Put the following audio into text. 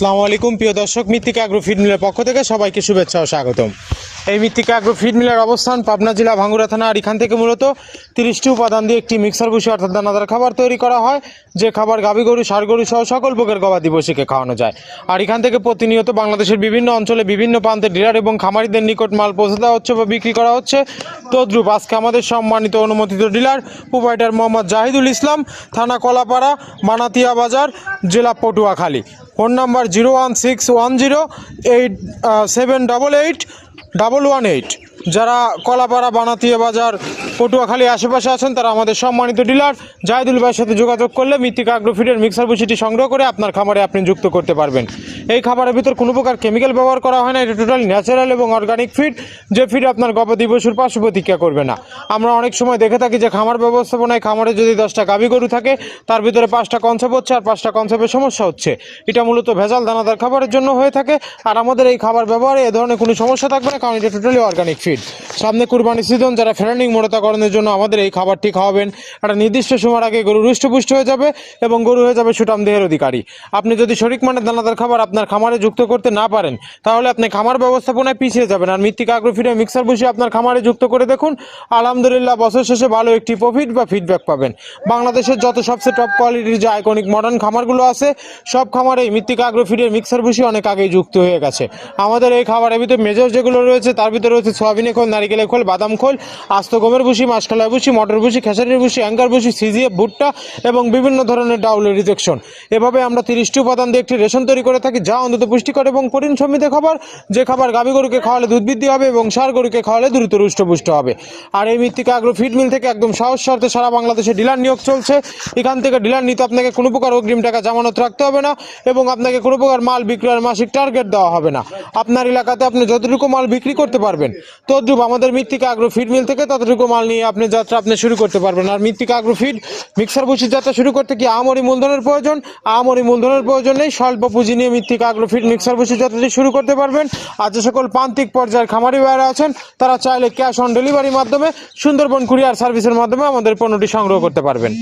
আসসালামু আলাইকুম প্রিয় দর্শক, মৃত্তিকা অ্যাগ্রো ফিড মিলের পক্ষ থেকে সবাইকে শুভেচ্ছা ও স্বাগতম। এই মৃত্তিকা অ্যাগ্রো ফিড মিলের অবস্থান পাবনা জেলা ভাঙ্গুড়া থানা। আর এখান থেকে মূলত 30টি উপাদান দিয়ে একটি মিক্সার ভুসি অর্থাৎ দানাদার খাবার তৈরি করা হয়, যে খাবার গাভী গরু, ষাঁড় গরু সহ সকল প্রকার গবাদি পশুকে খাওয়ানো যায়। আর এখান থেকে প্রতিনিয়ত বাংলাদেশের বিভিন্ন অঞ্চলে বিভিন্ন প্রান্তে ডিলার এবং খামারিদের নিকট মাল পৌঁছে দেওয়া হচ্ছে বা বিক্রি করা হচ্ছে। তদ্রূপ আজকে আমাদের সম্মানিত অনুমোদিত ডিলার প্রোপাইটার মোহাম্মদ জাহিদুল ইসলাম, থানা কলাপাড়া, মানাতিয়া বাজার, জেলা পটুয়াখালী। Phone number 0161087881118। যারা কলাপাড়া, বানাতিয়া বাজার, পটুয়াখালী আশেপাশে আছেন তারা আমাদের সম্মানিত ডিলার জাহিদুল ভাইয়ের সাথে যোগাযোগ করলে মৃত্তিকা অ্যাগ্রো ফিডের মিক্সার ভুসিটি সংগ্রহ করে আপনার খামারে আপনি যুক্ত করতে পারবেন। এই খাবারের ভিতর কোনো প্রকার কেমিক্যাল ব্যবহার করা হয় না। এটা টোটাল ন্যাচারাল এবং অর্গানিক ফিড, যে ফিড আপনার গবাদি পশুর পার্শ্ব প্রতিক্রিয়া করবে না। আমরা অনেক সময় দেখে থাকি যে খামার ব্যবস্থাপনায় খামারে যদি 10টা গাভী গরু থাকে তার ভিতরে 5টা কনসেপ্ট হচ্ছে আর 5টা কনসেপ্টের সমস্যা হচ্ছে। এটা মূলত ভেজাল দানাদার খাবারের জন্য হয়ে থাকে। আর আমাদের এই খাবার ব্যবহারে এ ধরনের কোনো সমস্যা থাকবে না, কারণ এটা টোটালি অর্গানিক ফিড। সামনে কুরবানি সিজন, যারা ফ্যারেনিং মোড়তাকরণের জন্য আমাদের এই খাবারটি খাওয়াবেন, একটা নির্দিষ্ট সময়ের আগে গরু হৃষ্টপুষ্ট হয়ে যাবে এবং গরু হয়ে যাবে সুঠাম দেহের অধিকারী। আপনি যদি সঠিক মানের দানাদার খাবার আপনার খামারে যুক্ত করতে না পারেন তাহলে আপনি খামার ব্যবস্থাপনায় পিছিয়ে যাবেন। আর মৃত্তিকা অ্যাগ্রো ফিডের মিক্সার ভুসি আপনার খামারে যুক্ত করে দেখুন, আলহামদুলিল্লাহ বছর শেষে ভালো একটি প্রফিট বা ফিডব্যাক পাবেন। বাংলাদেশের যত সবচেয়ে টপ কোয়ালিটির যে আইকনিক মডার্ন খামারগুলো আছে সব খামারেই মৃত্তিকা অ্যাগ্রো ফিডের মিক্সার ভুসি অনেক আগেই যুক্ত হয়ে গেছে। আমাদের এই খাবারের ভিতরে মেজর যেগুলো রয়েছে তার ভিতরে রয়েছে সয়াবিনের খোল, নারিকেলের খোল, বাদাম খোল, আস্ত গমের ভুসি, মাসকলাই ভুসি, মটর ভুসি, খেসারির ভুসি, অ্যাঙ্গার ভুসি, সিজিএফ, ভুট্টা এবং বিভিন্ন ধরনের ডাউলের রিজেকশন। এভাবে আমরা 30টি উপাদান দিয়ে একটি রেশন তৈরি করে থাকি, যা অন্তত পুষ্টিকর এবং প্রোটিন সমৃদ্ধ খাবার, যে খাবার গাভী গরুকে খাওয়ালে দুধ বৃদ্ধি হবে এবং ষাঁড় গরুকে খাওয়ালে দ্রুত হৃষ্টপুষ্ট হবে। আর এই মৃত্তিকা অ্যাগ্রো ফিড মিল থেকে একদম সহজ শর্তে সারা বাংলাদেশে ডিলার নিয়োগ চলছে। এখান থেকে ডিলার নিতে আপনাকে কোনো প্রকার অগ্রিম টাকা জামানত রাখতে হবে না এবং আপনাকে কোনো প্রকার মাল বিক্রয়ের মাসিক টার্গেট দেওয়া হবে না। আপনার এলাকাতে আপনি যতটুকু মাল বিক্রি করতে পারবেন তদ্রূপ আমাদের মৃত্তিকা অ্যাগ্রো ফিড মিল থেকে ততটুকু মাল নিয়ে আপনি যাত্রা শুরু করতে পারবেন। আর মৃত্তিকা অ্যাগ্রো ফিড মিক্সার ভুসির যাত্রা শুরু করতে কি আহামরি মূলধনের প্রয়োজন? আহামরি মূলধনের প্রয়োজন নেই। স্বল্প পুঁজি নিয়ে মৃত্তিকা অ্যাগ্রো ফিড মিক্সার ভুসির যাত্রাটি শুরু করতে পারবেন। আর যে সকল প্রান্তিক পর্যায়ের খামারি ভাইয়েরা আছেন তারা চাইলে ক্যাশ অন ডেলিভারির মাধ্যমে সুন্দরবন কুরিয়ার সার্ভিসের মাধ্যমে আমাদের পণ্যটি সংগ্রহ করতে পারবেন।